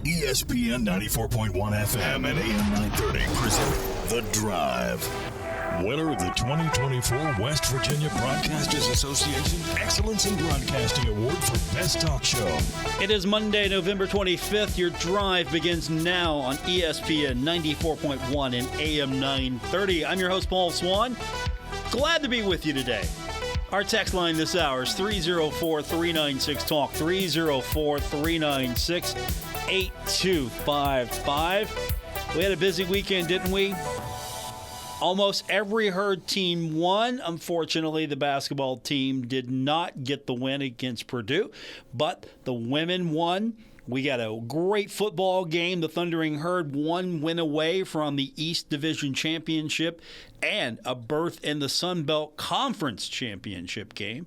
ESPN 94.1 FM and AM 930 present The Drive. Winner of the 2024 West Virginia Broadcasters Association Excellence in Broadcasting Award for Best Talk Show. It is Monday, November 25th. Your drive begins now on ESPN 94.1 and AM 930. I'm your host, Paul Swann. Glad to be with you today. Our text line this hour is 304-396-TALK, 304-396-8255. We had a busy weekend, didn't we? Almost every Herd team won. Unfortunately, the basketball team did not get the win against Purdue, but the women won. We got a great football game. The Thundering Herd one win away from the East Division Championship and a berth in the Sun Belt Conference Championship game.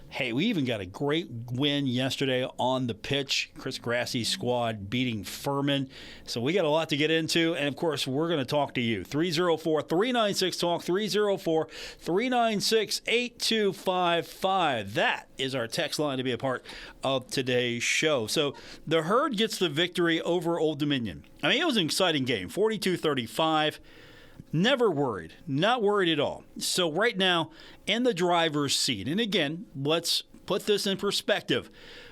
Hey, we even got a great win yesterday on the pitch. Chris Grassie's squad beating Furman. So we got a lot to get into. And, of course, we're going to talk to you. 304-396-TALK, 304-396-8255. That is our text line to be a part of today's show. So the Herd gets the victory over Old Dominion. I mean, it was an exciting game, 42-35. Never worried. Not worried at all. So right now, in the driver's seat, and again, let's put this in perspective.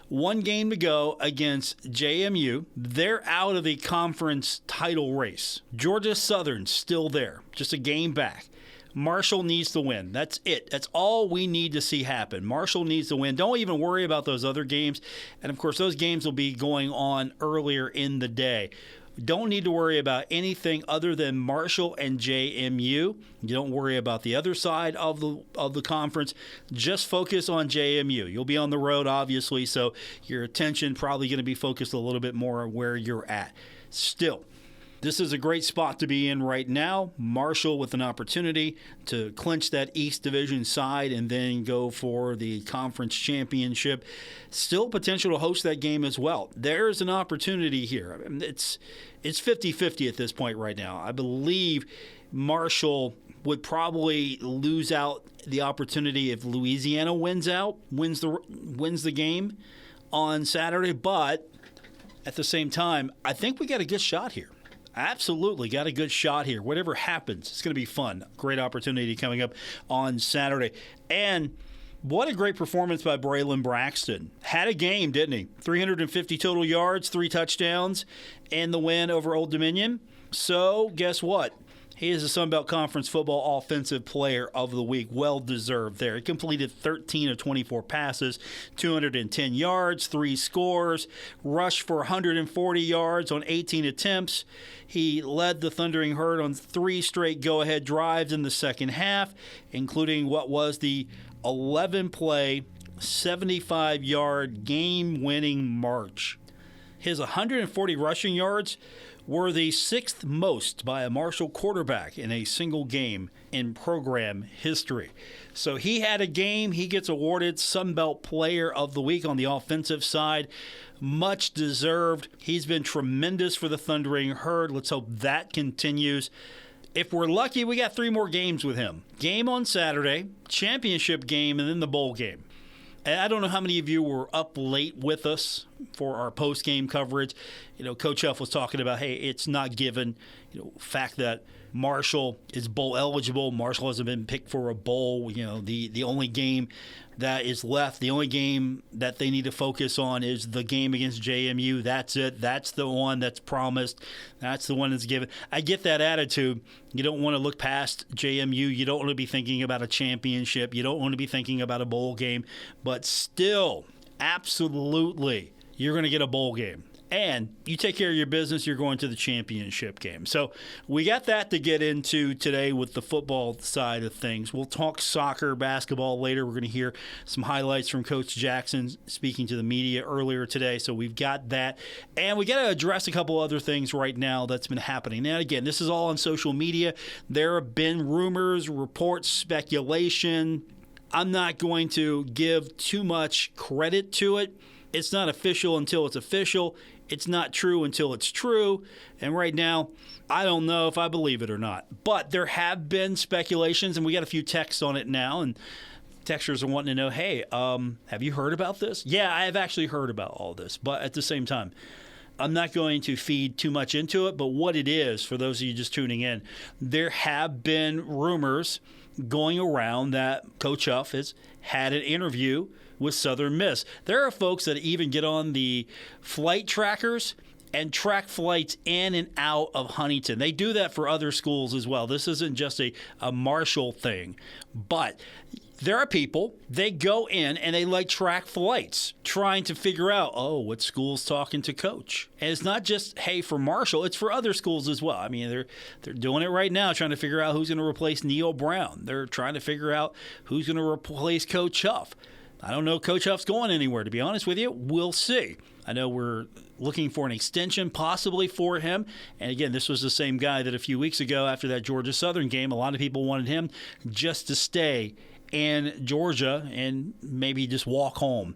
One game to go against JMU. They're out of the conference title race. Georgia Southern's still there, just a game back. Marshall needs to win. That's it. That's all we need to see happen. Marshall needs to win. Don't even worry about those other games. And, of course, those games will be going on earlier in the day. Don't need to worry about anything other than Marshall and JMU. You don't worry about the other side of the conference. Just focus on JMU. You'll be on the road, obviously, so your attention probably going to be focused a little bit more on where you're at. Still, this is a great spot to be in right now. Marshall with an opportunity to clinch that East Division side and then go for the conference championship. Still potential to host that game as well. There's an opportunity here. I mean, it's 50-50 at this point right now. I believe Marshall would probably lose out the opportunity if Louisiana wins the game on Saturday. But at the same time, I think we got a good shot here. Absolutely got a good shot here. Whatever happens, it's going to be fun. Great opportunity coming up on Saturday. And what a great performance by Braylon Braxton. Had a game, didn't he? 350 total yards, 3 touchdowns, and the win over Old Dominion. So guess what? He is the Sun Belt Conference Football Offensive Player of the Week. Well-deserved there. He completed 13 of 24 passes, 210 yards, 3 scores, rushed for 140 yards on 18 attempts. He led the Thundering Herd on 3 straight go-ahead drives in the second half, including what was the 11-play, 75-yard game-winning march. His 140 rushing yards were the 6th most by a Marshall quarterback in a single game in program history. So he had a game. He gets awarded Sun Belt Player of the Week on the offensive side. Much deserved. He's been tremendous for the Thundering Herd. Let's hope that continues. If we're lucky, we got 3 more games with him. Game on Saturday, championship game, and then the bowl game. And I don't know how many of you were up late with us for our post-game coverage. You know, Coach Huff was talking about, hey, it's not given. Fact that Marshall is bowl eligible. Marshall hasn't been picked for a bowl. You know, the only game that is left, the only game that they need to focus on is the game against JMU. That's it. That's the one that's promised. That's the one that's given. I get that attitude. You don't want to look past JMU. You don't want to be thinking about a championship. You don't want to be thinking about a bowl game. But still, absolutely, you're going to get a bowl game. And you take care of your business, you're going to the championship game. So we got that to get into today with the football side of things. We'll talk soccer, basketball later. We're going to hear some highlights from Coach Jackson speaking to the media earlier today. So we've got that. And we got to address a couple other things right now that's been happening. Now, again, this is all on social media. There have been rumors, reports, speculation. I'm not going to give too much credit to it. It's not official until it's official. It's not true until it's true. And right now, I don't know if I believe it or not. But there have been speculations, and we got a few texts on it now. And texters are wanting to know, hey, have you heard about this? Yeah, I have actually heard about all this. But at the same time, I'm not going to feed too much into it, but what it is, for those of you just tuning in, there have been rumors going around that Coach Huff has had an interview with Southern Miss. There are folks that even get on the flight trackers and track flights in and out of Huntington. They do that for other schools as well. This isn't just a Marshall thing. But there are people, they go in and they like track flights, trying to figure out, what school's talking to Coach. And it's not just, hey, for Marshall, it's for other schools as well. I mean, they're doing it right now, trying to figure out who's going to replace Neil Brown. They're trying to figure out who's going to replace Coach Huff. I don't know if Coach Huff's going anywhere, to be honest with you. We'll see. I know we're looking for an extension possibly for him. And again, this was the same guy that a few weeks ago after that Georgia Southern game, a lot of people wanted him just to stay in Georgia and maybe just walk home.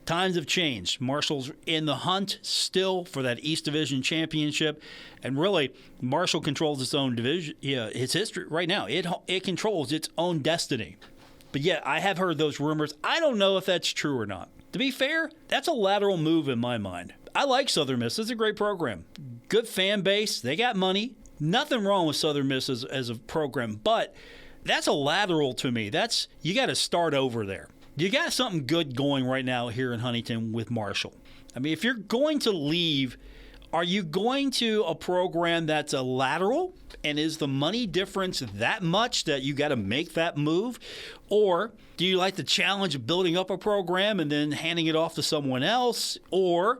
Times have changed. Marshall's in the hunt still for that East Division championship. And really, Marshall controls its own division, its history right now. It controls its own destiny. But yeah, I have heard those rumors. I don't know if that's true or not. To be fair, that's a lateral move in my mind. I like Southern Miss. It's a great program. Good fan base. They got money. Nothing wrong with Southern Miss as a program. But that's a lateral to me. You got to start over there. You got something good going right now here in Huntington with Marshall. I mean, if you're going to leave, are you going to a program that's a lateral? And is the money difference that much that you got to make that move? Or do you like the challenge of building up a program and then handing it off to someone else? Or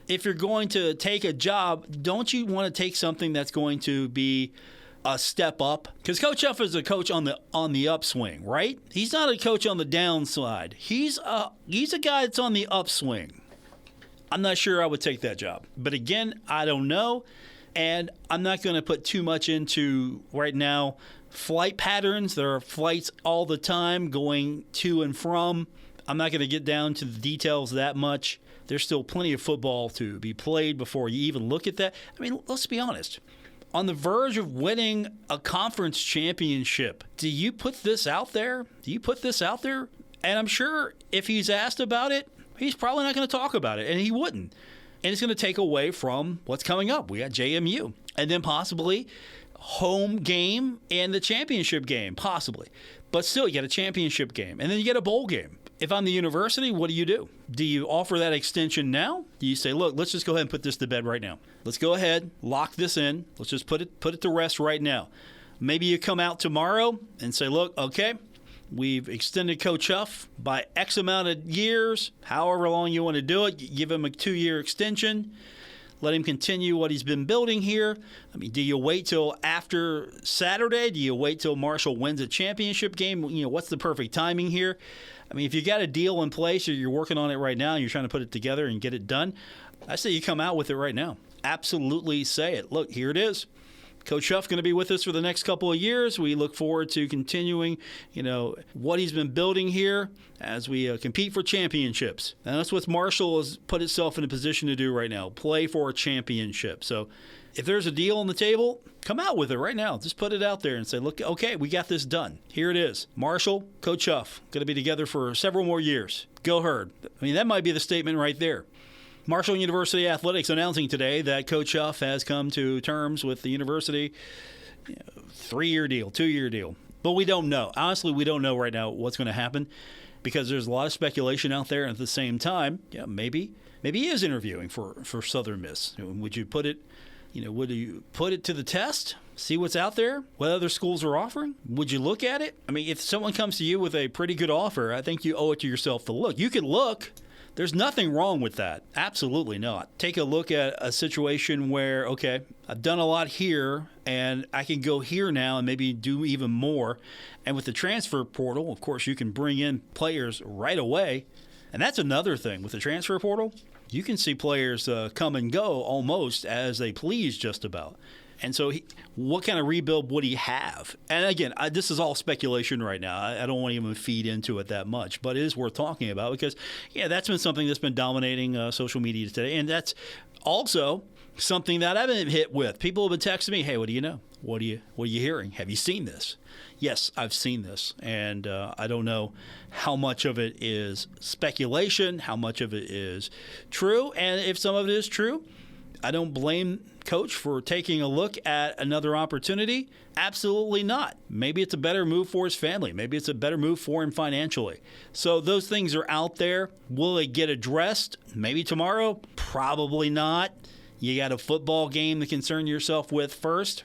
if you're going to take a job, don't you want to take something that's going to be a step up? Because Coach Huff is a coach on the upswing, right? He's not a coach on the downside. He's a guy that's on the upswing. I'm not sure I would take that job. But again, I don't know. And I'm not going to put too much into, right now, flight patterns. There are flights all the time going to and from. I'm not going to get down to the details that much. There's still plenty of football to be played before you even look at that. I mean, let's be honest. On the verge of winning a conference championship, do you put this out there? And I'm sure if he's asked about it, he's probably not going to talk about it, and he wouldn't. And it's going to take away from what's coming up. We got JMU, and then possibly home game and the championship game, possibly. But still, you got a championship game, and then you get a bowl game. If I'm the university, what do? Do you offer that extension now? Do you say, look, let's just go ahead and put this to bed right now. Let's go ahead, lock this in. Let's just put it to rest right now. Maybe you come out tomorrow and say, look, okay, we've extended Coach Huff by X amount of years, however long you want to do it. You give him a 2-year extension. Let him continue what he's been building here. I mean, do you wait till after Saturday? Do you wait till Marshall wins a championship game? What's the perfect timing here? I mean, if you got a deal in place or you're working on it right now and you're trying to put it together and get it done, I say you come out with it right now. Absolutely say it. Look, here it is. Coach Huff going to be with us for the next couple of years. We look forward to continuing, what he's been building here as we compete for championships. And that's what Marshall has put itself in a position to do right now, play for a championship. So if there's a deal on the table, come out with it right now. Just put it out there and say, look, okay, we got this done. Here it is. Marshall, Coach Huff, going to be together for several more years. Go Herd. I mean, that might be the statement right there. Marshall University Athletics announcing today that Coach Huff has come to terms with the university. 3-year deal, 2-year deal. But we don't know. Honestly, we don't know right now what's going to happen because there's a lot of speculation out there. And at the same time, maybe he is interviewing for Southern Miss. Would you put it to the test? See what's out there? What other schools are offering? Would you look at it? I mean, if someone comes to you with a pretty good offer, I think you owe it to yourself to look. You can look. There's nothing wrong with that. Absolutely not. Take a look at a situation where, okay, I've done a lot here, and I can go here now and maybe do even more. And with the transfer portal, of course, you can bring in players right away. And that's another thing. With the transfer portal, you can see players come and go almost as they please just about. And so what kind of rebuild would he have? And again, this is all speculation right now. I don't want to even feed into it that much, but it is worth talking about because, that's been something that's been dominating social media today. And that's also something that I've been hit with. People have been texting me, hey, what do you know? What are you hearing? Have you seen this? Yes, I've seen this. And I don't know how much of it is speculation, how much of it is true. And if some of it is true, I don't blame Coach for taking a look at another opportunity. Absolutely not. Maybe it's a better move for his family. Maybe it's a better move for him financially. So those things are out there. Will it get addressed? Maybe tomorrow? Probably not. You got a football game to concern yourself with first.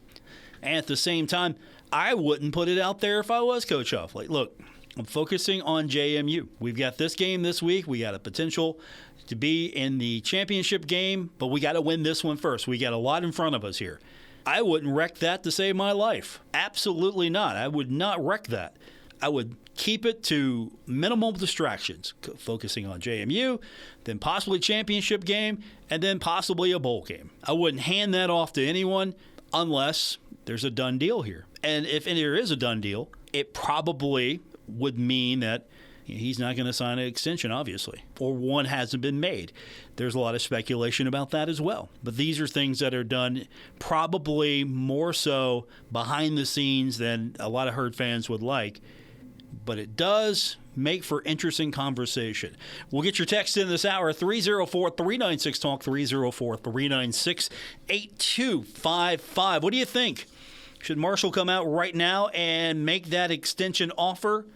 And at the same time, I wouldn't put it out there if I was Coach Huff. Like, look, I'm focusing on JMU. We've got this game this week. We got a potential to be in the championship game, but we got to win this one first. We got a lot in front of us here. I wouldn't wreck that to save my life. Absolutely not. I would not wreck that. I would keep it to minimal distractions, focusing on JMU, then possibly championship game, and then possibly a bowl game. I wouldn't hand that off to anyone unless there's a done deal here. And if there is a done deal, it probably would mean that he's not going to sign an extension, obviously, or one hasn't been made. There's a lot of speculation about that as well. But these are things that are done probably more so behind the scenes than a lot of Herd fans would like. But it does make for interesting conversation. We'll get your text in this hour, 304-396-TALK, 304-396-8255. What do you think? Should Marshall come out right now and make that extension offer?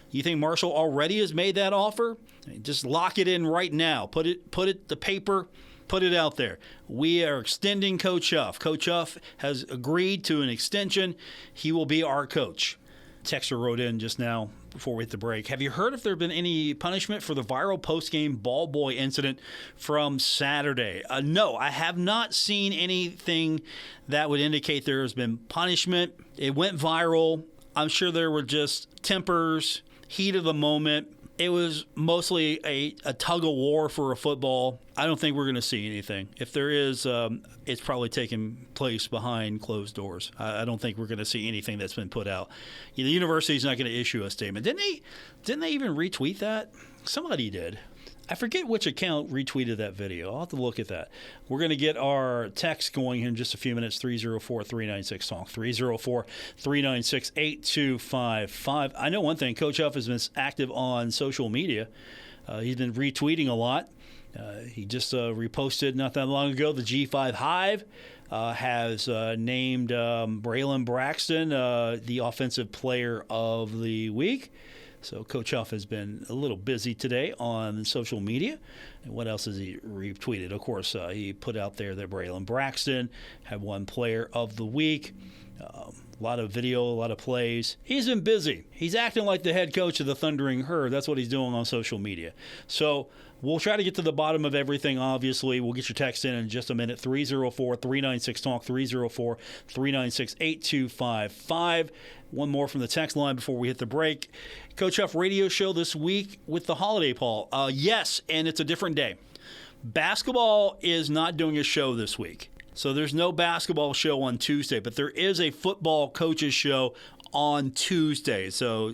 You think Marshall already has made that offer? Just lock it in right now. Put it to paper. Put it out there. We are extending Coach Huff. Coach Huff has agreed to an extension. He will be our coach. Texter wrote in just now before we hit the break. Have you heard if there have been any punishment for the viral post-game ball boy incident from Saturday? No, I have not seen anything that would indicate there has been punishment. It went viral. I'm sure there were just tempers, heat of the moment. It was mostly a tug of war for a football. I don't think we're going to see anything. If there is, it's probably taking place behind closed doors. I don't think we're going to see anything that's been put out. The university's not going to issue a statement. Didn't they even retweet that? Somebody did. I forget which account retweeted that video. I'll have to look at that. We're going to get our text going here in just a few minutes, 304-396-TALK, 304-396-8255. I know one thing, Coach Huff has been active on social media. He's been retweeting a lot. He just reposted not that long ago the G5 Hive has named Braylon Braxton the Offensive Player of the Week. So Coach Huff has been a little busy today on social media. And what else has he retweeted? Of course, he put out there that Braylon Braxton had won Player of the Week. A lot of video, a lot of plays. He's been busy. He's acting like the head coach of the Thundering Herd. That's what he's doing on social media. So we'll try to get to the bottom of everything, obviously. We'll get your text in just a minute, 304-396-TALK, 304-396-8255. One more from the text line before we hit the break. Coach Huff radio show this week with the holiday, Paul. Yes, and it's a different day. Basketball is not doing a show this week. So there's no basketball show on Tuesday, but there is a football coaches show on Tuesday. So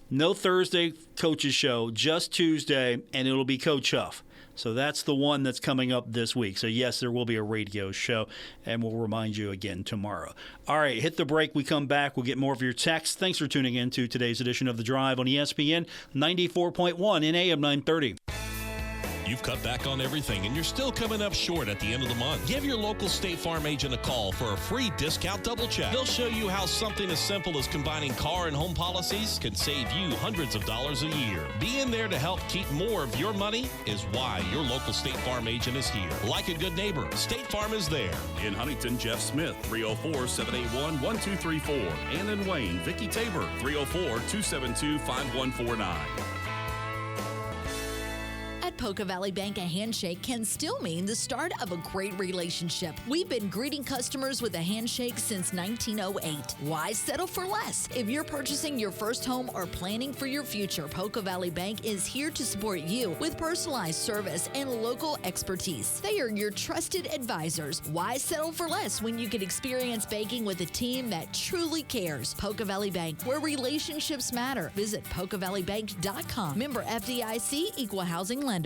no Thursday coaches show, just Tuesday, and it'll be Coach Huff. So that's the one that's coming up this week. So, yes, there will be a radio show, and we'll remind you again tomorrow. All right, hit the break. We come back. We'll get more of your texts. Thanks for tuning in to today's edition of The Drive on ESPN 94.1 in AM 930. You've cut back on everything and you're still coming up short at the end of the month. Give your local State Farm agent a call for a free discount double check. They'll show you how something as simple as combining car and home policies can save you hundreds of dollars a year. Being there to help keep more of your money is why your local State Farm agent is here. Like a good neighbor, State Farm is there. In Huntington, Jeff Smith, 304-781-1234. And in Wayne, Vicki Tabor, 304-272-5149. At Poca Valley Bank, a handshake can still mean the start of a great relationship. We've been greeting customers with a handshake since 1908. Why settle for less? If you're purchasing your first home or planning for your future, Poca Valley Bank is here to support you with personalized service and local expertise. They are your trusted advisors. Why settle for less when you can experience banking with a team that truly cares? Poca Valley Bank, where relationships matter. Visit PocaValleyBank.com. Member FDIC, Equal Housing Lender.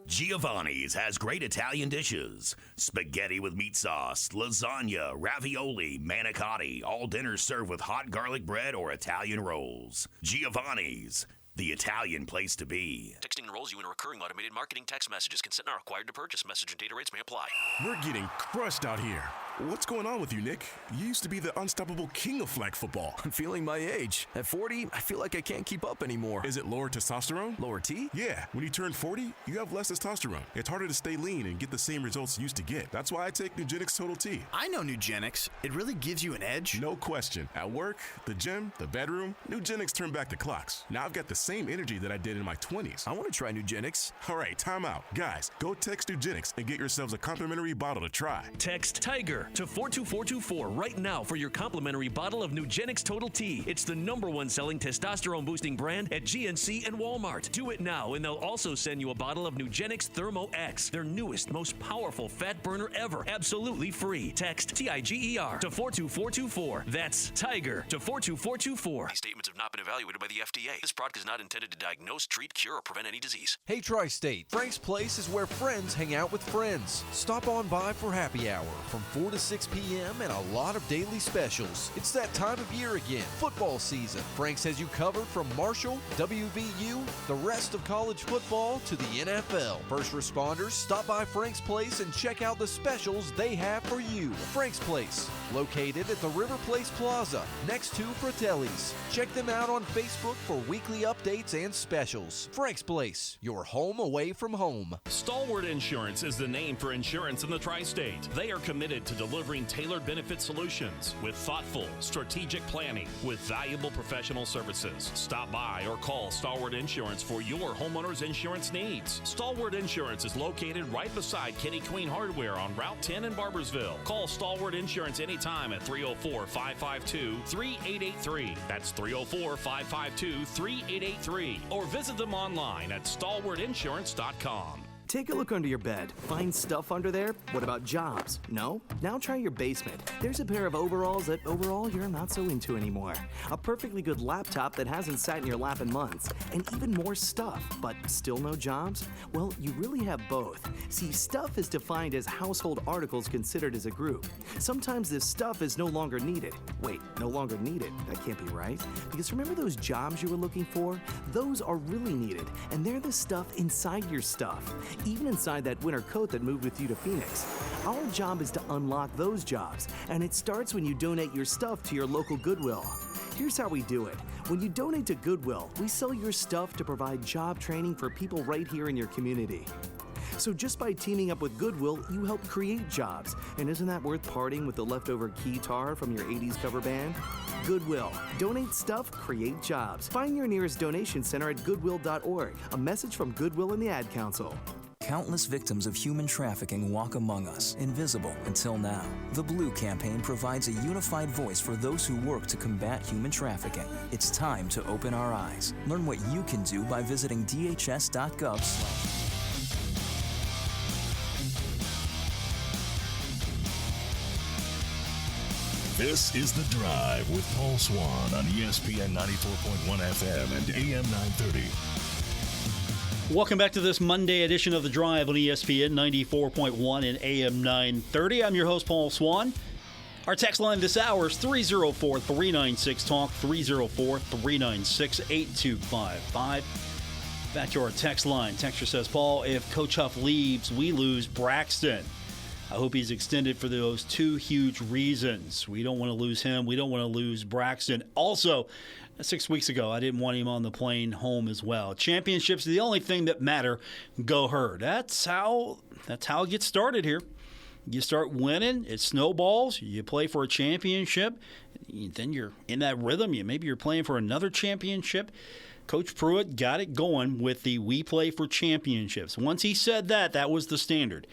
Giovanni's has great Italian dishes. Spaghetti with meat sauce, lasagna, ravioli, manicotti, all dinners served with hot garlic bread or Italian rolls. Giovanni's, the Italian place to be. Texting enrolls you in a recurring automated marketing text messages. Consent not required to purchase. Message and data rates may apply. We're getting crushed out here. What's going on with you, Nick? You used to be the unstoppable king of flag football. I'm feeling my age. At 40, I feel like I can't keep up anymore. Is it lower testosterone? Lower T? Yeah, when you turn 40, you have less testosterone. It's harder to stay lean and get the same results you used to get. That's why I take Nugenix Total T. I know Nugenix. It really gives you an edge. No question. At work, the gym, the bedroom, Nugenix turned back the clocks. Now I've got the same energy that I did in my 20s. I want to try Nugenix. All right, time out. Guys, go text Nugenix and get yourselves a complimentary bottle to try. Text TIGER to 42424 right now for your complimentary bottle of Nugenix Total T. It's the #1 selling testosterone boosting brand at GNC and Walmart. Do it now, and they'll also send you a bottle of Nugenix Thermo X, their newest, most powerful fat burner ever, absolutely free. Text TIGER to 42424. That's TIGER to 42424. These statements have not been evaluated by the FDA. This product is not intended to diagnose, treat, cure, or prevent any disease. Hey, Tri-State, Frank's Place is where friends hang out with friends. Stop on by for happy hour from 4 to 6 p.m. and a lot of daily specials. It's that time of year again, football season. Frank's has you covered from Marshall, WVU, the rest of college football to the NFL. First responders, stop by Frank's Place and check out the specials they have for you. Frank's Place, located at the River Place Plaza, next to Fratelli's. Check them out on Facebook for weekly updates and specials. Frank's Place, your home away from home. Stalwart Insurance is the name for insurance in the Tri-State. They are committed to delivering tailored benefit solutions with thoughtful, strategic planning with valuable professional services. Stop by or call Stalwart Insurance for your homeowner's insurance needs. Stalwart Insurance is located right beside Kenny Queen Hardware on Route 10 in Barbersville. Call Stalwart Insurance anytime at 304-552-3883. That's 304-552-3883. Or visit them online at stalwartinsurance.com. Take a look under your bed. Find stuff under there? What about jobs? No? Now try your basement. There's a pair of overalls that overall you're not so into anymore. A perfectly good laptop that hasn't sat in your lap in months. And even more stuff, but still no jobs? Well, you really have both. See, stuff is defined as household articles considered as a group. Sometimes this stuff is no longer needed. Wait, no longer needed? That can't be right. Because remember those jobs you were looking for? Those are really needed, and they're the stuff inside your stuff. Even inside that winter coat that moved with you to Phoenix. Our job is to unlock those jobs, and it starts when you donate your stuff to your local Goodwill. Here's how we do it. When you donate to Goodwill, we sell your stuff to provide job training for people right here in your community. So just by teaming up with Goodwill, you help create jobs. And isn't that worth parting with the leftover guitar from your 80s cover band? Goodwill. Donate stuff, create jobs. Find your nearest donation center at goodwill.org. A message from Goodwill and the Ad Council. Countless victims of human trafficking walk among us, invisible until now. The Blue Campaign provides a unified voice for those who work to combat human trafficking. It's time to open our eyes. Learn what you can do by visiting dhs.gov/. This is The Drive with Paul Swann on ESPN 94.1 FM and AM 930. Welcome back to this Monday edition of The Drive on ESPN 94.1 and AM 930. I'm your host, Paul Swann. Our text line this hour is 304-396-TALK, 304-396-8255. Back to our text line. Texter says, Paul, if Coach Huff leaves, we lose Braxton. I hope he's extended for those two huge reasons. We don't want to lose him. We don't want to lose Braxton. Also, 6 weeks ago, I didn't want him on the plane home as well. Championships are the only thing that matter. Go Herd. That's how it gets started here. You start winning, it snowballs. You play for a championship. Then you're in that rhythm. Maybe you're playing for another championship. Coach Pruitt got it going with the we play for championships. Once he said that, that was the standard.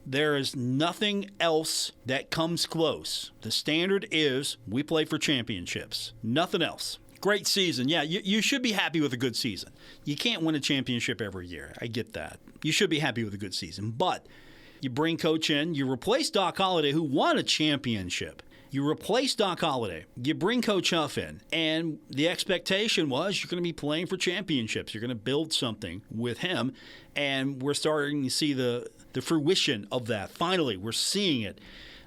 There is nothing else that comes close. The standard is we play for championships. Nothing else. Great season. Yeah, you should be happy with a good season. You can't win a championship every year. I get that. You should be happy with a good season. But you bring Coach in. You replace Doc Holliday, who won a championship. You replace Doc Holliday. You bring Coach Huff in. And the expectation was you're going to be playing for championships. You're going to build something with him. And we're starting to see the fruition of that. Finally, we're seeing it.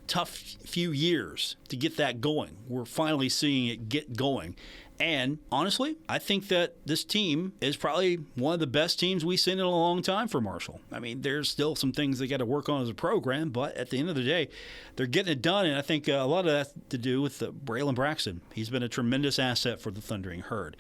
Tough few years to get that going. We're finally seeing it get going. And honestly, I think that this team is probably one of the best teams we've seen in a long time for Marshall. I mean, there's still some things they got to work on as a program, but at the end of the day, they're getting it done. And I think a lot of that to do with Braylon Braxton. He's been a tremendous asset for the Thundering Herd.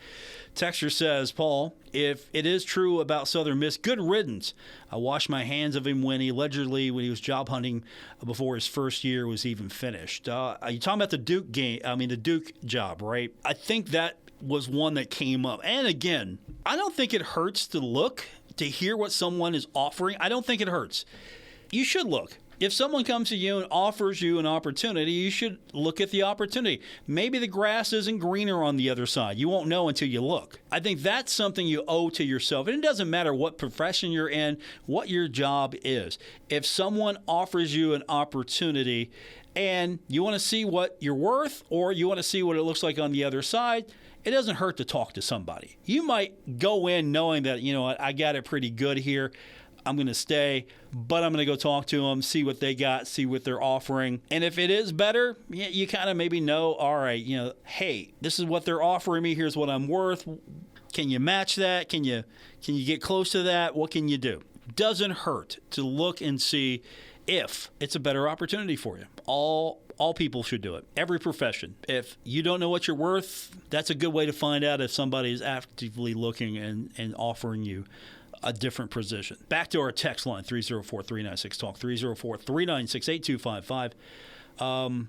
Texture says, Paul, if it is true about Southern Miss, good riddance. I washed my hands of him when he was job hunting before his first year was even finished. You're talking about the Duke game, the Duke job, right? I think that was one that came up. And again, I don't think it hurts to hear what someone is offering. I don't think it hurts. You should look. If someone comes to you and offers you an opportunity, you should look at the opportunity. Maybe the grass isn't greener on the other side. You won't know until you look. I think that's something you owe to yourself. And it doesn't matter what profession you're in, what your job is. If someone offers you an opportunity and you want to see what you're worth or you want to see what it looks like on the other side, it doesn't hurt to talk to somebody. You might go in knowing that, I got it pretty good here. I'm going to stay, but I'm going to go talk to them, see what they got, see what they're offering. And if it is better, you kind of maybe know, all right, hey, this is what they're offering me. Here's what I'm worth. Can you match that? Can you get close to that? What can you do? Doesn't hurt to look and see if it's a better opportunity for you. All people should do it. Every profession. If you don't know what you're worth, that's a good way to find out if somebody is actively looking and offering you a different position. Back to our text line, 304-396-TALK, 304-396-8255.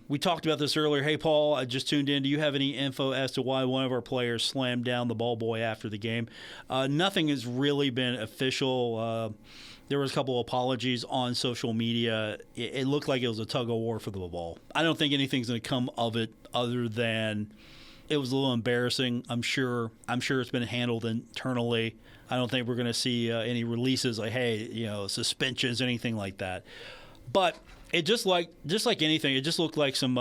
We talked about this earlier. Hey, Paul, I just tuned in. Do you have any info as to why one of our players slammed down the ball boy after the game? Nothing has really been official. There was a couple of apologies on social media. It looked like it was a tug-of-war for the ball. I don't think anything's going to come of it other than it was a little embarrassing. I'm sure it's been handled internally. I don't think we're going to see any releases like, hey, suspensions, anything like that. But it just like anything, it just looked like some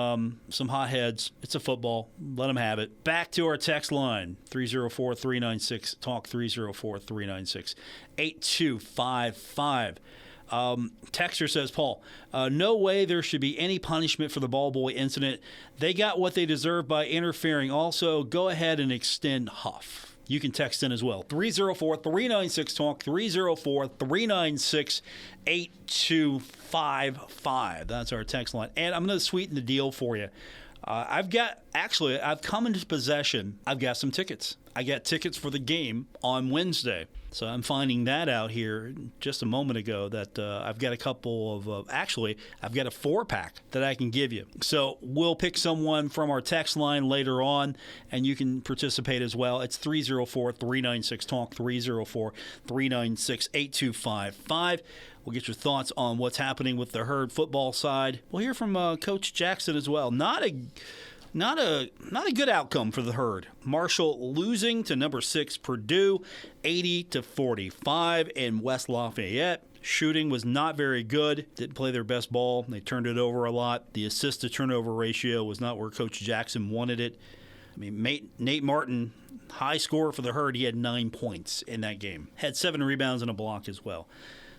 hotheads. It's a football. Let them have it. Back to our text line, 304-396-TALK, 304-396-8255. Texter says, Paul, no way there should be any punishment for the ball boy incident. They got what they deserve by interfering. Also, go ahead and extend Huff. You can text in as well. 304-396-TALK, 304-396-8255. That's our text line. And I'm going to sweeten the deal for you. I've come into possession. I've got some tickets. I got tickets for the game on Wednesday. So I'm finding that out here just a moment ago that I've got a couple of I've got a 4-pack that I can give you. So we'll pick someone from our text line later on, and you can participate as well. It's 304-396-TALK, 304-396-8255. We'll get your thoughts on what's happening with the Herd football side. We'll hear from Coach Jackson as well. Not a good outcome for the Herd. Marshall losing to number 6 Purdue, 80-45 in West Lafayette. Shooting was not very good. Didn't play their best ball. They turned it over a lot. The assist-to-turnover ratio was not where Coach Jackson wanted it. I mean, Nate Martin, high score for the Herd. He had 9 points in that game. Had 7 rebounds and a block as well.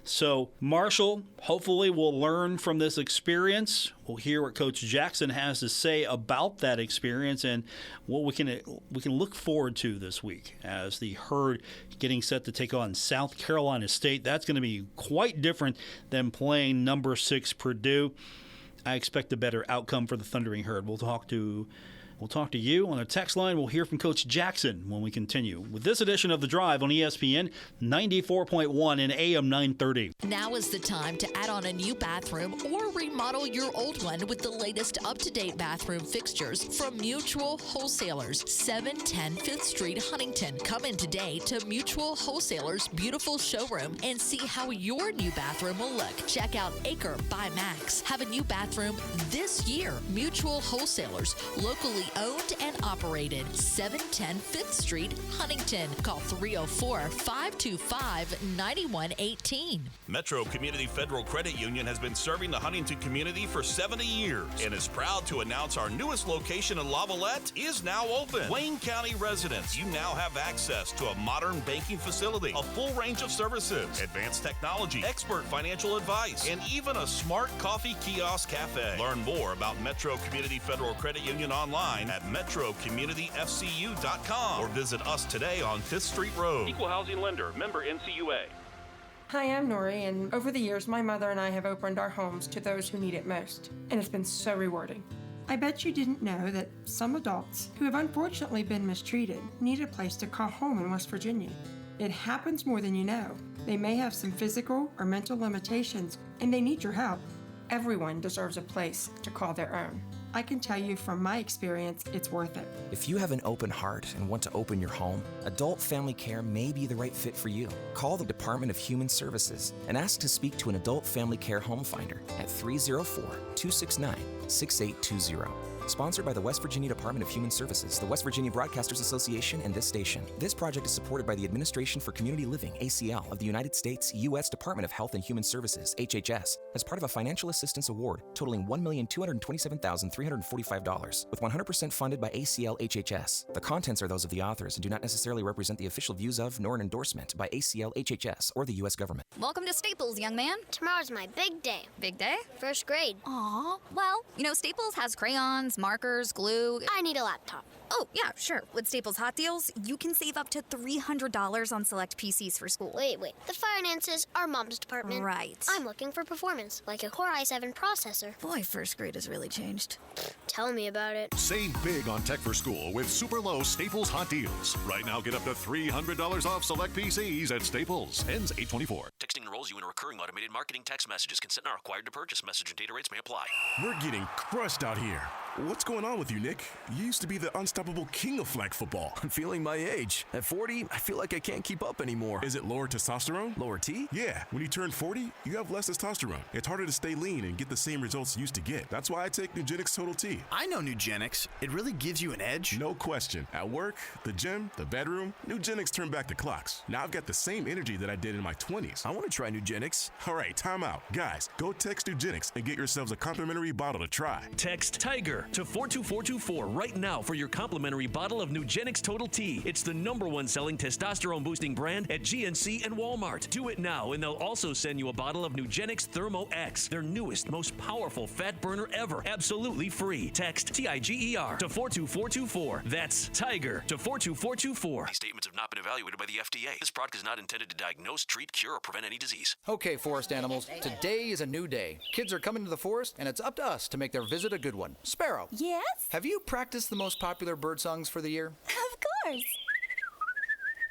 So Marshall hopefully will learn from this experience. We'll hear what Coach Jackson has to say about that experience and what we can look forward to this week as the Herd getting set to take on South Carolina State. That's going to be quite different than playing number 6 Purdue. I expect a better outcome for the Thundering Herd. We'll talk to you on a text line. We'll hear from Coach Jackson when we continue with this edition of The Drive on ESPN 94.1 and AM 930. Now is the time to add on a new bathroom or remodel your old one with the latest up-to-date bathroom fixtures from Mutual Wholesalers, 710 5th Street, Huntington. Come in today to Mutual Wholesalers' beautiful showroom and see how your new bathroom will look. Check out Acre by Max. Have a new bathroom this year. Mutual Wholesalers, locally owned and operated, 710 5th Street, Huntington. Call 304-525-9118. Metro Community Federal Credit Union has been serving the Huntington community for 70 years and is proud to announce our newest location in Lavalette is now open. Wayne County residents, you now have access to a modern banking facility, a full range of services, advanced technology, expert financial advice, and even a smart coffee kiosk cafe. Learn more about Metro Community Federal Credit Union online online at metrocommunityfcu.com or visit us today on 5th Street Road. Equal housing lender, member NCUA. Hi, I'm Nori, and over the years, my mother and I have opened our homes to those who need it most, and it's been so rewarding. I bet you didn't know that some adults who have unfortunately been mistreated need a place to call home in West Virginia. It happens more than you know. They may have some physical or mental limitations, and they need your help. Everyone deserves a place to call their own. I can tell you from my experience, it's worth it. If you have an open heart and want to open your home, Adult Family Care may be the right fit for you. Call the Department of Human Services and ask to speak to an Adult Family Care Home Finder at 304-269-6820. Sponsored by the West Virginia Department of Human Services, the West Virginia Broadcasters Association, and this station. This project is supported by the Administration for Community Living, ACL, of the United States, U.S. Department of Health and Human Services, HHS, as part of a financial assistance award totaling $1,227,345, with 100% funded by ACL HHS. The contents are those of the authors and do not necessarily represent the official views of, nor an endorsement by ACL HHS or the U.S. government. Welcome to Staples, young man. Tomorrow's my big day. Big day? First grade. Aw, well, Staples has crayons, markers, glue. I need a laptop. Oh, yeah, sure. With Staples Hot Deals, you can save up to $300 on select PCs for school. Wait. The finances are Mom's department. Right. I'm looking for performance, like a Core i7 processor. Boy, first grade has really changed. Tell me about it. Save big on tech for school with super low Staples Hot Deals. Right now, get up to $300 off select PCs at Staples. Ends 8/24. Texting enrolls you in a recurring automated marketing text messages. Consent not required to purchase. Message and data rates may apply. We're getting crushed out here. What's going on with you, Nick? You used to be the unstoppable king of flag football. I'm feeling my age. At 40, I feel like I can't keep up anymore. Is it lower testosterone? Lower T? Yeah. When you turn 40, you have less testosterone. It's harder to stay lean and get the same results you used to get. That's why I take Nugenix Total T. I know Nugenix. It really gives you an edge. No question. At work, the gym, the bedroom, Nugenix turned back the clocks. Now I've got the same energy that I did in my 20s. I want to try Nugenix. All right, time out. Guys, go text Nugenix and get yourselves a complimentary bottle to try. Text TIGER to 42424 right now for your complimentary bottle of Nugenix Total T. It's the #1 selling testosterone boosting brand at GNC and Walmart. Do it now and they'll also send you a bottle of Nugenix Thermo X, their newest, most powerful fat burner ever. Absolutely free. Text TIGER to 42424. That's TIGER to 42424. These statements have not been evaluated by the FDA. This product is not intended to diagnose, treat, cure, or prevent any disease. Okay, forest animals. Today is a new day. Kids are coming to the forest, and it's up to us to make their visit a good one. Sparrow. Yes? Have you practiced the most popular bird songs for the year? Of course.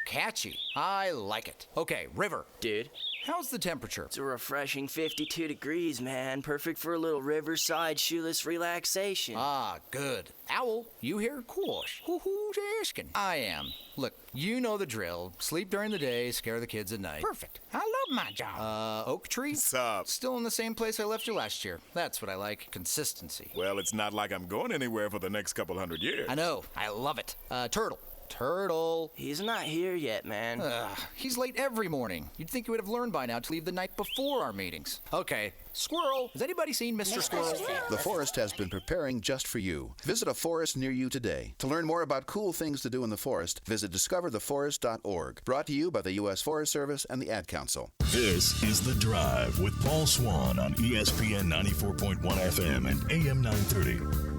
Catchy. I like it. Okay, River. Dude. How's the temperature? It's a refreshing 52 degrees, man. Perfect for a little riverside shoeless relaxation. Ah, good. Owl, you here? Course. Who's asking? I am. Look, you know the drill. Sleep during the day, scare the kids at night. Perfect. I love my job. Oak Tree? What's up? Still in the same place I left you last year. That's what I like. Consistency. Well, it's not like I'm going anywhere for the next couple hundred years. I know. I love it. Turtle. He's not here yet, man. He's late every morning. You'd think you would have learned by now to leave the night before our meetings. Okay. Squirrel. Has anybody seen Mr. Squirrel? The forest has been preparing just for you. Visit a forest near you today. To learn more about cool things to do in the forest, visit discovertheforest.org. Brought to you by the U.S. Forest Service and the Ad Council. This is The Drive with Paul Swann on ESPN 94.1 FM and AM 930.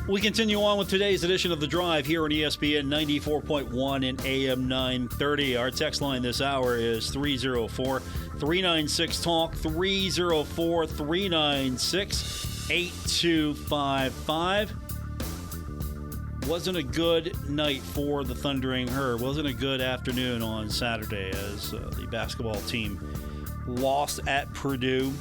We continue on with today's edition of The Drive here on ESPN 94.1 and AM 930. Our text line this hour is 304-396-TALK, 304-396-8255. Wasn't a good night for the Thundering Herd. Wasn't a good afternoon on Saturday as the basketball team lost at Purdue.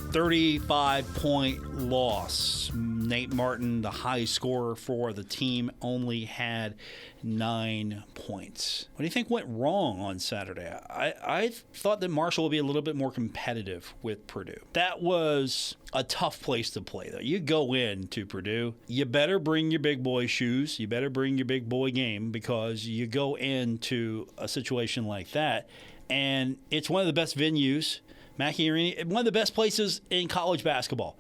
35-point loss. Nate Martin, the high scorer for the team, only had 9 points. What do you think went wrong on Saturday? I thought that Marshall would be a little bit more competitive with Purdue. That was a tough place to play, though. You go into Purdue, you better bring your big boy shoes. You better bring your big boy game because you go into a situation like that, and it's one of the best venues. Mackey Arena, one of the best places in college basketball.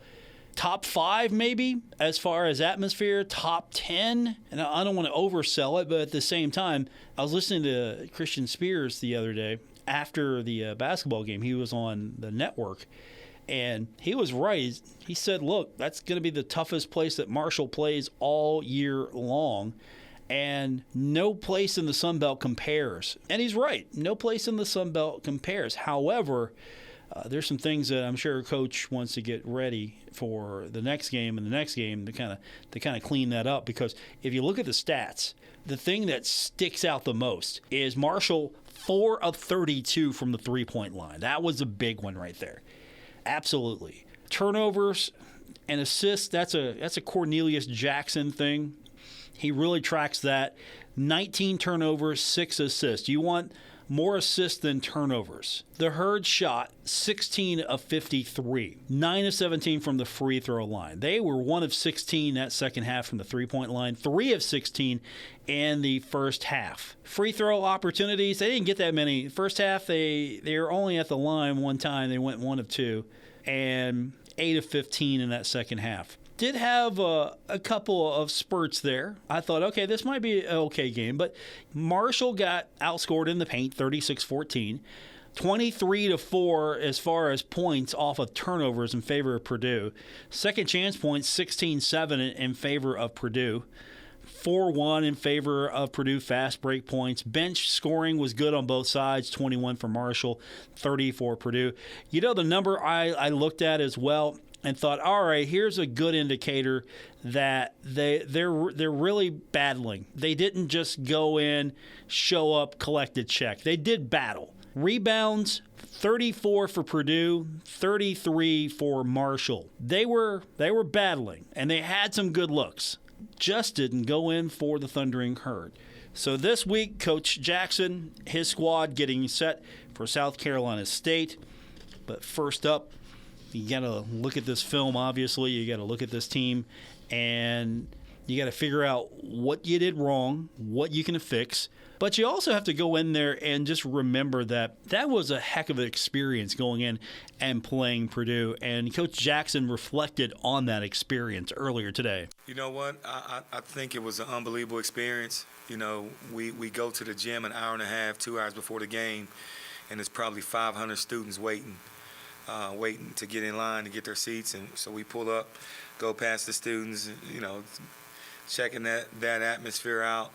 Top 5 maybe as far as atmosphere, top 10. And I don't want to oversell it, but at the same time, I was listening to Christian Spears the other day after the basketball game. He was on the network, And he was right. He said, look, that's going to be the toughest place that Marshall plays all year long. And no place in the Sun Belt compares. And he's right. No place in the Sun Belt compares. However, there's some things that I'm sure Coach wants to get ready for the next game and the next game to kind of clean that up. Because if you look at the stats, the thing that sticks out the most is Marshall 4 of 32 from the three-point line. That was a big one right there. Absolutely. Turnovers and assists, that's a Cornelius Jackson thing. He really tracks that. 19 turnovers, 6 assists. You want more assists than turnovers. The Herd shot 16 of 53, 9 of 17 from the free throw line. They were 1 of 16 that second half from the three-point line, 3 of 16 in the first half. Free throw opportunities, they didn't get that many. First half, they were only at the line one time. They went 1 of 2, and 8 of 15 in that second half. Did have a couple of spurts there. I thought, okay, this might be an okay game. But Marshall got outscored in the paint, 36-14. 23-4 as far as points off of turnovers in favor of Purdue. Second chance points, 16-7 in favor of Purdue. 4-1 in favor of Purdue fast break points. Bench scoring was good on both sides, 21 for Marshall, 30 for Purdue. You know, the number I looked at as well and thought, all right, here's a good indicator that they're really battling. They didn't just go in, show up, collect a check. They did battle. Rebounds, 34 for Purdue, 33 for Marshall. They were battling, and they had some good looks. Just didn't go in for the Thundering Herd. So this week, Coach Jackson, his squad getting set for South Carolina State. But first up, you got to look at this film, obviously. You got to look at this team, and you got to figure out what you did wrong, what you can fix. But you also have to go in there and just remember that was a heck of an experience going in and playing Purdue. And Coach Jackson reflected on that experience earlier today. You know what? I think it was an unbelievable experience. You know, we go to the gym an hour and a half, 2 hours before the game, and there's probably 500 students waiting to get in line to get their seats. And so we pull up, go past the students, you know, checking that atmosphere out,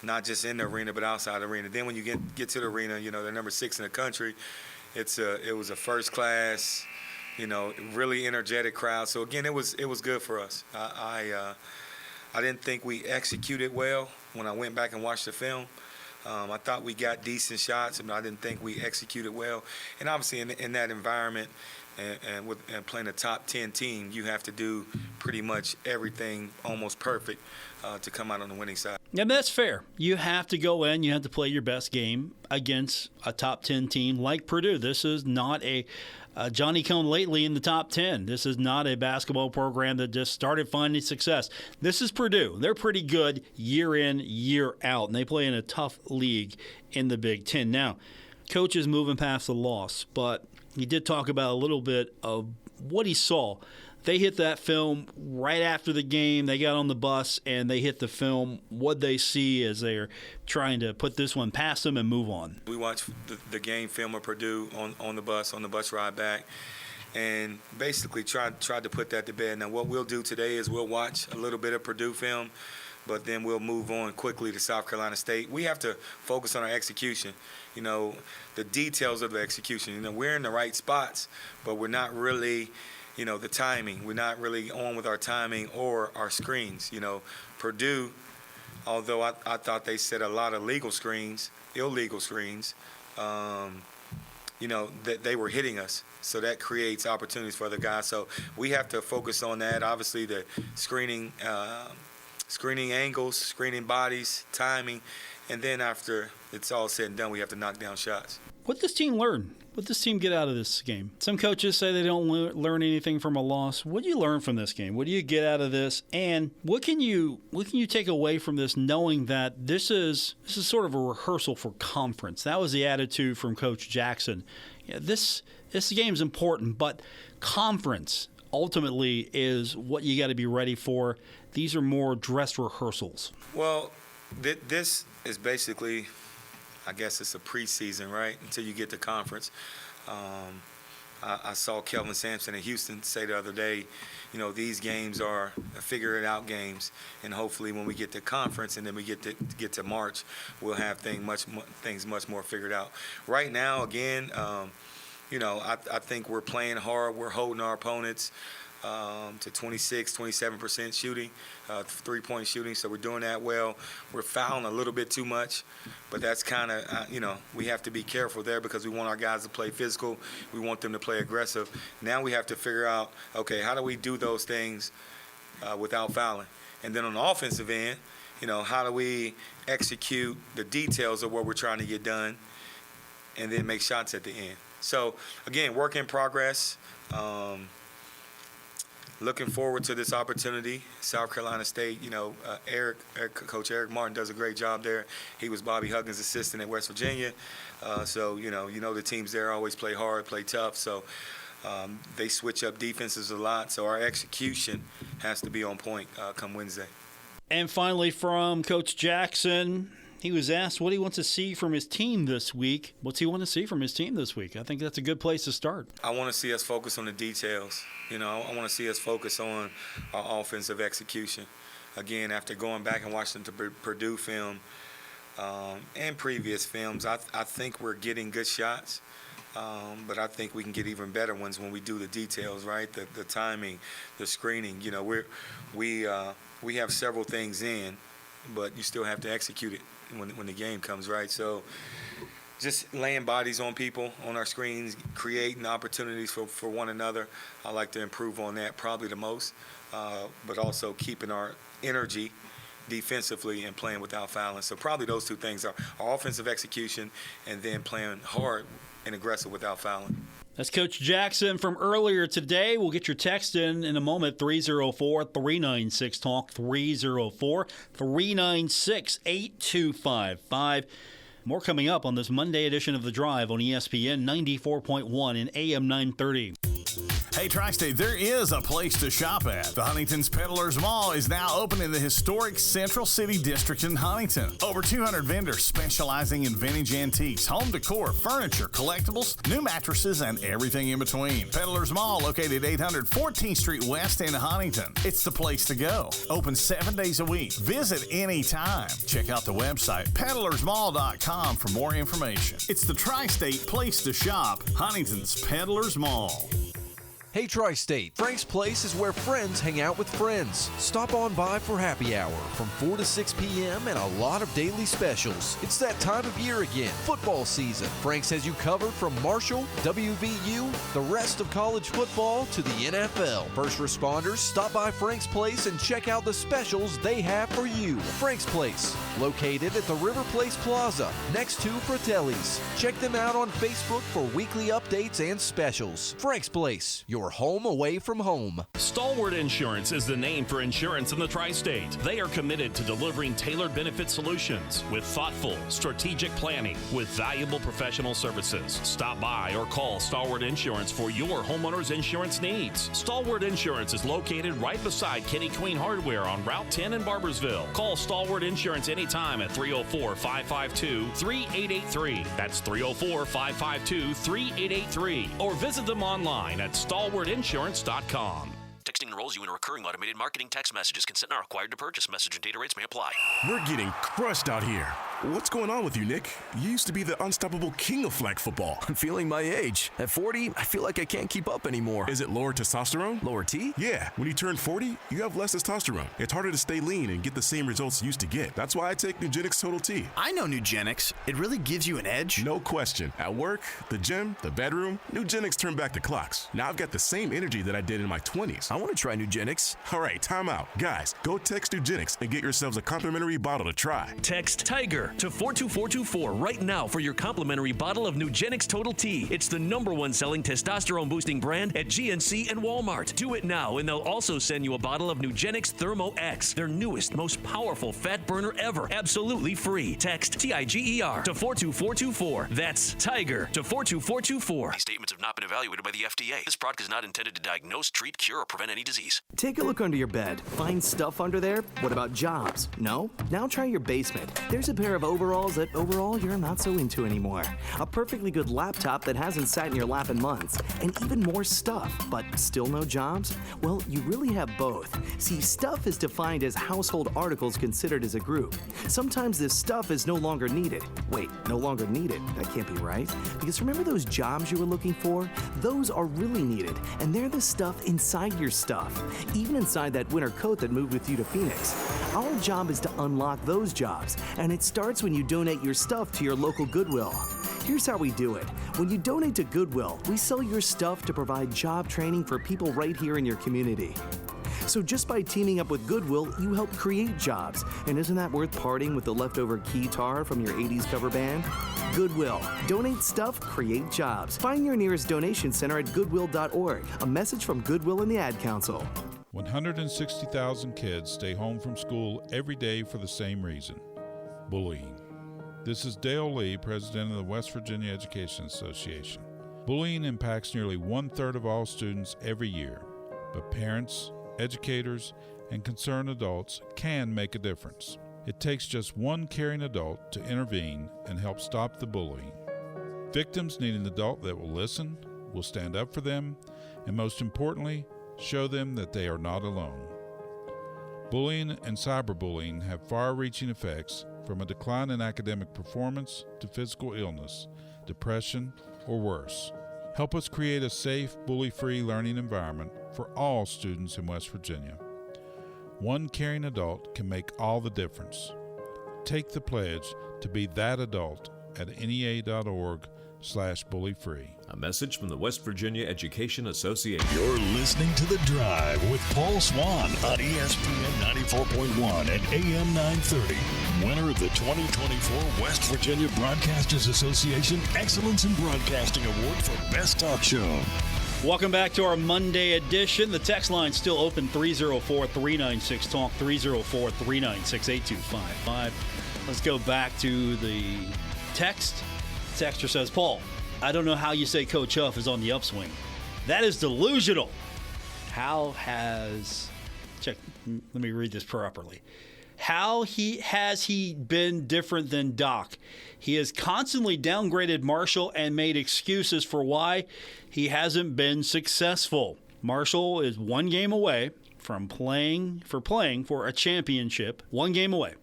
not just in the arena but outside the arena. Then when you get to the arena, you know, they're number 6 in the country. It was a first class, you know, really energetic crowd. So again, it was good for us. I didn't think we executed well when I went back and watched the film. I thought we got decent shots, but I didn't think we executed well. And obviously, in that environment and playing a top 10 team, you have to do pretty much everything almost perfect to come out on the winning side. Yeah, that's fair. You have to go in, you have to play your best game against a top 10 team like Purdue. This is not a Johnny come lately in the top 10. This is not a basketball program that just started finding success. This is Purdue. They're pretty good year in, year out, and they play in a tough league in the Big Ten. Now, Coach is moving past the loss, but he did talk about a little bit of what he saw. They hit that film right after the game. They got on the bus, and they hit the film. What they see as they're trying to put this one past them and move on. We watched the game film of Purdue on the bus ride back, and basically tried to put that to bed. Now, what we'll do today is we'll watch a little bit of Purdue film, but then we'll move on quickly to South Carolina State. We have to focus on our execution, you know, the details of the execution. You know, we're in the right spots, but we're not really – you know, the timing. We're not really on with our timing or our screens. You know, Purdue, although I thought they set a lot of illegal screens, you know, that they were hitting us. So that creates opportunities for other guys. So we have to focus on that. Obviously, the screening angles, screening bodies, timing. And then after it's all said and done, we have to knock down shots. What does this team learn? What does this team get out of this game? Some coaches say they don't learn anything from a loss. What do you learn from this game? What do you get out of this? And what can you take away from this, knowing that this is sort of a rehearsal for conference? That was the attitude from Coach Jackson. Yeah, this game is important, but conference ultimately is what you got to be ready for. These are more dress rehearsals. Well, this is basically, I guess it's a preseason, right, until you get to conference. I saw Kelvin Sampson in Houston say the other day, these games are figure-it-out games, and hopefully when we get to conference and then we get to March, we'll have things much more figured out. Right now, again, I think we're playing hard. We're holding our opponents to 27% shooting, three-point shooting, so we're doing that well. We're fouling a little bit too much, but that's kind of, we have to be careful there because we want our guys to play physical. We want them to play aggressive. Now we have to figure out, okay, how do we do those things without fouling? And then on the offensive end, how do we execute the details of what we're trying to get done and then make shots at the end? So, again, work in progress. Looking forward to this opportunity. South Carolina State, Coach Eric Martin does a great job there. He was Bobby Huggins' assistant at West Virginia. So the teams there always play hard, play tough. So they switch up defenses a lot. So our execution has to be on point come Wednesday. And finally from Coach Jackson, he was asked what he wants to see from his team this week. What's he want to see from his team this week? I think that's a good place to start. I want to see us focus on the details. I want to see us focus on our offensive execution. Again, after going back and watching the Purdue film and previous films, I think we're getting good shots. But I think we can get even better ones when we do the details, right? The timing, the screening. We have several things in, but you still have to execute it when the game comes, right? So just laying bodies on people on our screens, creating opportunities for one another. I like to improve on that probably the most, but also keeping our energy defensively and playing without fouling. So probably those two things are our offensive execution and then playing hard and aggressive without fouling. That's Coach Jackson from earlier today. We'll get your text in a moment, 304-396-TALK, 304-396-8255. More coming up on this Monday edition of The Drive on ESPN 94.1 and AM 930. Hey, Tri-State, there is a place to shop at. The Huntington's Peddlers Mall is now open in the historic Central City District in Huntington. Over 200 vendors specializing in vintage antiques, home decor, furniture, collectibles, new mattresses, and everything in between. Peddlers Mall, located 800 14th Street West in Huntington. It's the place to go. Open 7 days a week. Visit anytime. Check out the website, peddlersmall.com, for more information. It's the Tri-State place to shop, Huntington's Peddlers Mall. Hey Tri-State, Frank's Place is where friends hang out with friends. Stop on by for happy hour from 4 to 6 p.m. and a lot of daily specials. It's that time of year again, football season. Frank's has you covered from Marshall, WVU, the rest of college football to the NFL. First responders, stop by Frank's Place and check out the specials they have for you. Frank's Place, located at the River Place Plaza, next to Fratelli's. Check them out on Facebook for weekly updates and specials. Frank's Place, your home away from home. Stalwart Insurance is the name for insurance in the Tri-State. They are committed to delivering tailored benefit solutions with thoughtful, strategic planning with valuable professional services. Stop by or call Stalwart Insurance for your homeowner's insurance needs. Stalwart Insurance is located right beside Kenny Queen Hardware on Route 10 in Barbersville. Call Stalwart Insurance anytime at 304-552-3883. That's 304-552-3883. Or visit them online at StalwartInsurance.com. Texting enrolls you in recurring automated marketing text messages. Consent not required to purchase. Message and data rates may apply. We're getting crushed out here. What's going on with you, Nick? You used to be the unstoppable king of flag football. I'm feeling my age. At 40, I feel like I can't keep up anymore. Is it lower testosterone? Lower T? Yeah. When you turn 40, you have less testosterone. It's harder to stay lean and get the same results you used to get. That's why I take Nugenix Total T. I know Nugenix. It really gives you an edge. No question. At work, the gym, the bedroom, Nugenix turned back the clocks. Now I've got the same energy that I did in my 20s. I want to try Nugenix. All right, time out. Guys, go text Nugenix and get yourselves a complimentary bottle to try. Text TIGER to 42424 right now for your complimentary bottle of Nugenix Total T. It's the #1 selling testosterone boosting brand at GNC and Walmart. Do it now and they'll also send you a bottle of Nugenix Thermo X, their newest, most powerful fat burner ever, absolutely free. Text TIGER to 42424. That's TIGER to 42424. These statements have not been evaluated by the FDA. This product is not intended to diagnose, treat, cure, or prevent any disease. Take a look under your bed. Find stuff under there? What about jobs? No? Now try your basement. There's a pair of of overalls that overall you're not so into anymore. A perfectly good laptop that hasn't sat in your lap in months. And even more stuff, but still no jobs? Well, you really have both. See, stuff is defined as household articles considered as a group. Sometimes this stuff is no longer needed. Wait, no longer needed? That can't be right. Because remember those jobs you were looking for? Those are really needed, and they're the stuff inside your stuff. Even inside that winter coat that moved with you to Phoenix. Our job is to unlock those jobs, and it starts when you donate your stuff to your local Goodwill. Here's how we do it. When you donate to Goodwill, we sell your stuff to provide job training for people right here in your community. So just by teaming up with Goodwill, you help create jobs. And isn't that worth parting with the leftover keytar from your 80s cover band? Goodwill. Donate stuff, create jobs. Find your nearest donation center at goodwill.org. A message from Goodwill and the Ad Council. 160,000 kids stay home from school every day for the same reason: bullying. This is Dale Lee, president of the West Virginia Education Association. Bullying impacts nearly 1/3 of all students every year, but parents, educators, and concerned adults can make a difference. It takes just one caring adult to intervene and help stop the bullying. Victims need an adult that will listen, will stand up for them, and most importantly, show them that they are not alone. Bullying and cyberbullying have far-reaching effects, from a decline in academic performance to physical illness, depression, or worse. Help us create a safe, bully-free learning environment for all students in West Virginia. One caring adult can make all the difference. Take the pledge to be that adult at nea.org/bullyfree. A message from the West Virginia Education Association. You're listening to The Drive with Paul Swann on ESPN 94.1 and AM 930. Winner of the 2024 West Virginia Broadcasters Association Excellence in Broadcasting Award for Best Talk Show. Welcome back to our Monday edition. The text line's still open, 304-396-TALK, 304-396-8255. Let's go back to the text. Texter says, Paul, I don't know how you say Coach Huff is on the upswing. That is delusional. Let me read this properly. How has he been different than Doc? He has constantly downgraded Marshall and made excuses for why he hasn't been successful. Marshall is one game away from playing for a championship. One game away.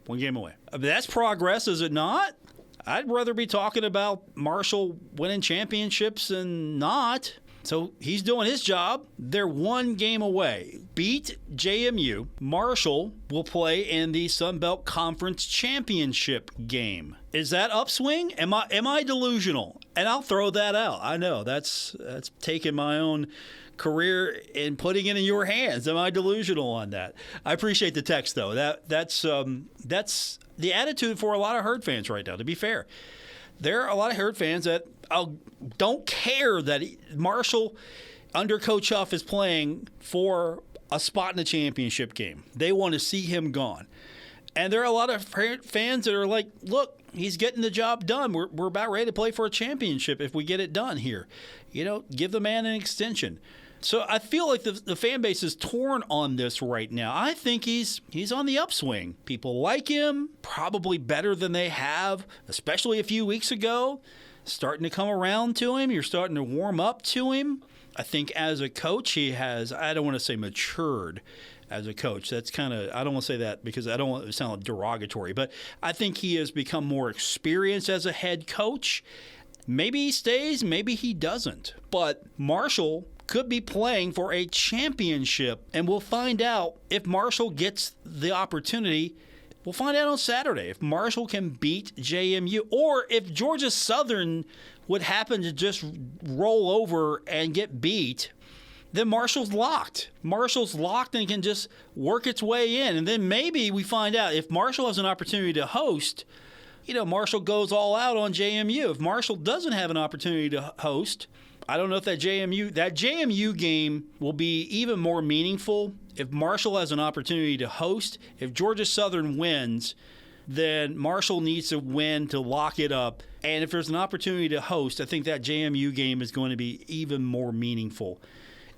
That's progress, is it not? I'd rather be talking about Marshall winning championships than not. So he's doing his job. They're one game away. Beat JMU. Marshall will play in the Sun Belt Conference Championship game. Is that upswing? Am I delusional? And I'll throw that out. I know that's taking my own career and putting it in your hands. Am I delusional on that? I appreciate the text though. That's the attitude for a lot of Herd fans right now, to be fair. There are a lot of Herd fans that don't care that Marshall, under Coach Huff, is playing for a spot in the championship game. They want to see him gone. And there are a lot of fans that are like, look, he's getting the job done. We're about ready to play for a championship if we get it done here. Give the man an extension. So I feel like the fan base is torn on this right now. I think he's on the upswing. People like him, probably better than they have, especially a few weeks ago. Starting to come around to him. You're starting to warm up to him. I think as a coach, he has, I don't want to say matured as a coach. That's kind of, I don't want to say that because I don't want it to sound derogatory, but I think he has become more experienced as a head coach. Maybe he stays, maybe he doesn't. But Marshall could be playing for a championship, and we'll find out if Marshall gets the opportunity. We'll find out on Saturday if Marshall can beat JMU, or if Georgia Southern would happen to just roll over and get beat. Then Marshall's locked. Marshall's locked and can just work its way in. And then maybe we find out if Marshall has an opportunity to host, Marshall goes all out on JMU. If Marshall doesn't have an opportunity to host, I don't know if that JMU game will be even more meaningful if Marshall has an opportunity to host. If Georgia Southern wins, then Marshall needs to win to lock it up. And if there's an opportunity to host, I think that JMU game is going to be even more meaningful.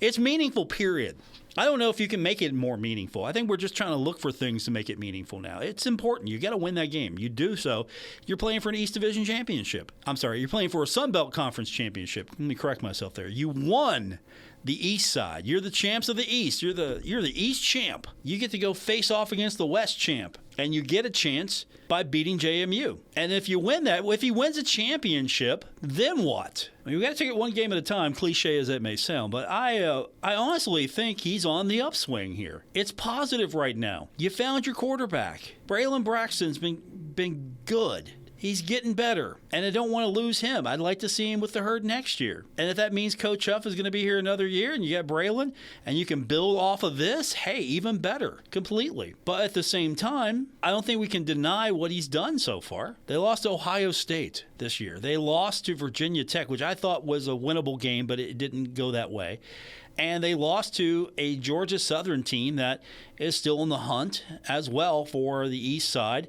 It's meaningful, period. I don't know if you can make it more meaningful. I think we're just trying to look for things to make it meaningful now. It's important. You got to win that game. You do so, you're playing for an East Division championship. I'm sorry, you're playing for a Sun Belt Conference championship. Let me correct myself there. You won the East side. You're the champs of the East. You're the East champ. You get to go face off against the West champ, and you get a chance by beating JMU. And if you win that, if he wins a championship, then what? I mean, we got to take it one game at a time, cliche as that may sound, but I honestly think he's on the upswing here. It's positive right now. You found your quarterback. Braylon Braxton's been good. He's getting better, and I don't want to lose him. I'd like to see him with the Herd next year. And if that means Coach Huff is going to be here another year and you got Braylon and you can build off of this, hey, even better, completely. But at the same time, I don't think we can deny what he's done so far. They lost to Ohio State this year. They lost to Virginia Tech, which I thought was a winnable game, but it didn't go that way. And they lost to a Georgia Southern team that is still in the hunt as well for the East side.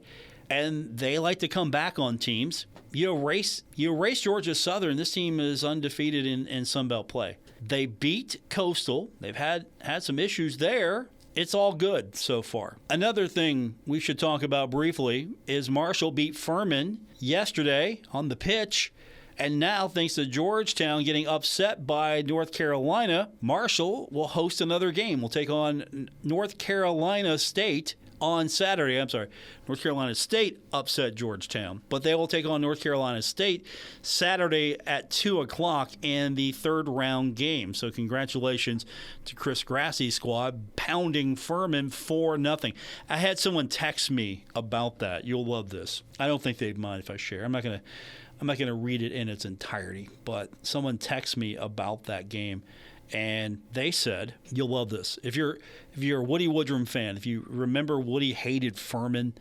And they like to come back on teams. You erase Georgia Southern. This team is undefeated in Sun Belt play. They beat Coastal. They've had some issues there. It's all good so far. Another thing we should talk about briefly is Marshall beat Furman yesterday on the pitch. And now, thanks to Georgetown getting upset by North Carolina, Marshall will host another game. We'll take on North Carolina State on Saturday. North Carolina State upset Georgetown, but they will take on North Carolina State Saturday at 2 o'clock in the third round game. So congratulations to Chris Grassie's squad pounding Furman 4-0. I had someone text me about that. You'll love this. I don't think they'd mind if I share. I'm not gonna read it in its entirety, but someone texted me about that game. And they said, you'll love this. If you're a Woody Woodrum fan, if you remember Woody hated Furman,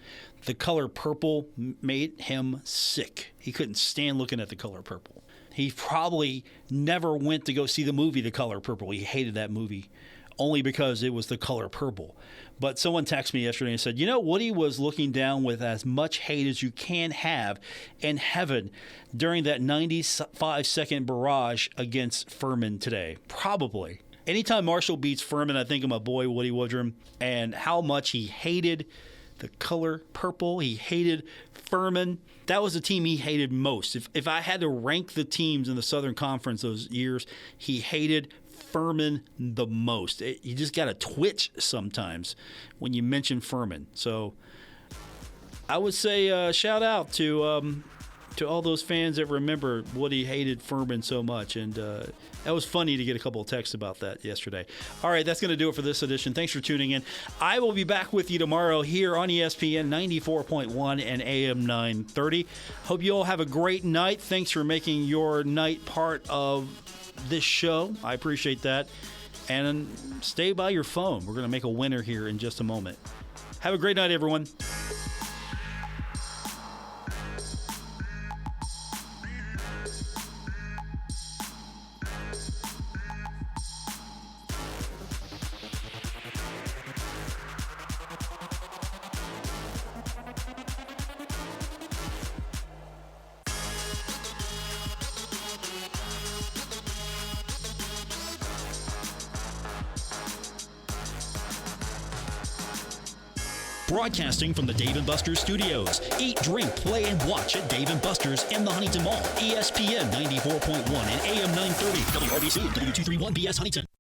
the color purple made him sick. He couldn't stand looking at the color purple. He probably never went to go see the movie The Color Purple. He hated that movie only because it was the color purple. But someone texted me yesterday and said, Woody was looking down with as much hate as you can have in heaven during that 95-second barrage against Furman today. Probably. Anytime Marshall beats Furman, I think of my boy Woody Woodrum and how much he hated the color purple. He hated Furman. That was the team he hated most. If I had to rank the teams in the Southern Conference those years, he hated Furman the most. You just got to twitch sometimes when you mention Furman. So I would say shout out to all those fans that remember Woody hated Furman so much. And that was funny to get a couple of texts about that yesterday. All right, that's going to do it for this edition. Thanks for tuning in. I will be back with you tomorrow here on ESPN 94.1 and AM 930. Hope you all have a great night. Thanks for making your night part of this show. I appreciate that. And stay by your phone. We're going to make a winner here in just a moment. Have a great night, everyone. Broadcasting from the Dave & Buster's studios. Eat, drink, play, and watch at Dave & Buster's in the Huntington Mall. ESPN 94.1 and AM 930. WRBC, W231BS Huntington.